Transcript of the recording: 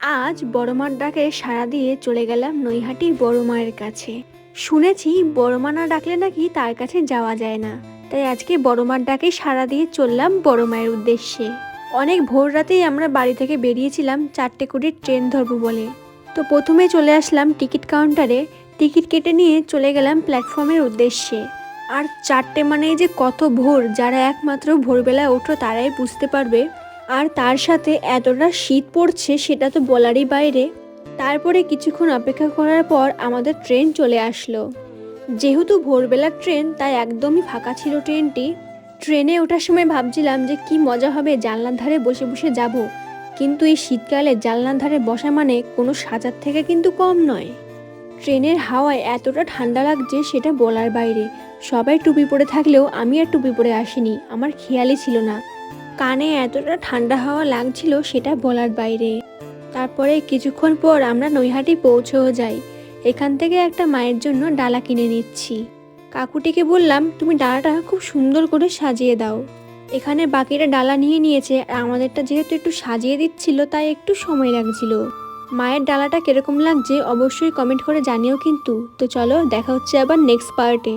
আজ বড় মার ডাকে সাড়া দিয়ে চলে গেলাম নৈহাটির বড় মায়ের কাছে। শুনেছি বড় মা না ডাকলে নাকি তার কাছে যাওয়া যায় না, তাই আজকে বড় মার ডাকে সাড়া দিয়ে চললাম বড় মায়ের উদ্দেশ্যে। অনেক ভোর রাতেই আমরা বাড়ি থেকে বেরিয়েছিলাম 4টে কোটির ট্রেন ধরবো বলে। তো প্রথমে চলে আসলাম টিকিট কাউন্টারে, টিকিট কেটে নিয়ে চলে গেলাম প্ল্যাটফর্মের উদ্দেশ্যে। আর 4টে মানেই যে কত ভোর, যারা একমাত্র ভোরবেলায় ওঠো তারাই বুঝতে পারবে। আর তার সাথে এতটা শীত পড়ছে সেটা তো বলারই বাইরে। তারপরে কিছুক্ষণ অপেক্ষা করার পর আমাদের ট্রেন চলে আসলো। যেহেতু ভোরবেলার ট্রেন তাই একদমই ফাঁকা ছিল ট্রেনটি। ট্রেনে ওঠার সময় ভাবছিলাম যে কি মজা হবে জানলার ধারে বসে বসে যাব, কিন্তু এই শীতকালে জানলার ধারে বসা মানে কোনো সাজার থেকে কিন্তু কম নয়। ট্রেনের হাওয়ায় এতটা ঠান্ডা লাগছে সেটা বলার বাইরে। সবাই টুপি পরে থাকলেও আমি আর টুপি পরে আসিনি, আমার খেয়ালই ছিল না। কানে এতটা ঠান্ডা হাওয়া লাগছিল সেটা বলার বাইরে। তারপরে কিছুক্ষণ পর আমরা নৈহাটি পৌঁছেও যাই। এখান থেকে একটা মায়ের জন্য ডালা কিনে নিচ্ছি। কাকুটিকে বললাম তুমি ডালাটা খুব সুন্দর করে সাজিয়ে দাও। এখানে বাকিরা ডালা নিয়ে নিয়েছে, আর আমাদেরটা যেহেতু একটু সাজিয়ে দিচ্ছিল তাই একটু সময় লাগছিল। মায়ের ডালাটা কিরকম লাগছে অবশ্যই কমেন্ট করে জানিও কিন্তু। তো চলো দেখা হচ্ছে আবার নেক্সট পার্টে।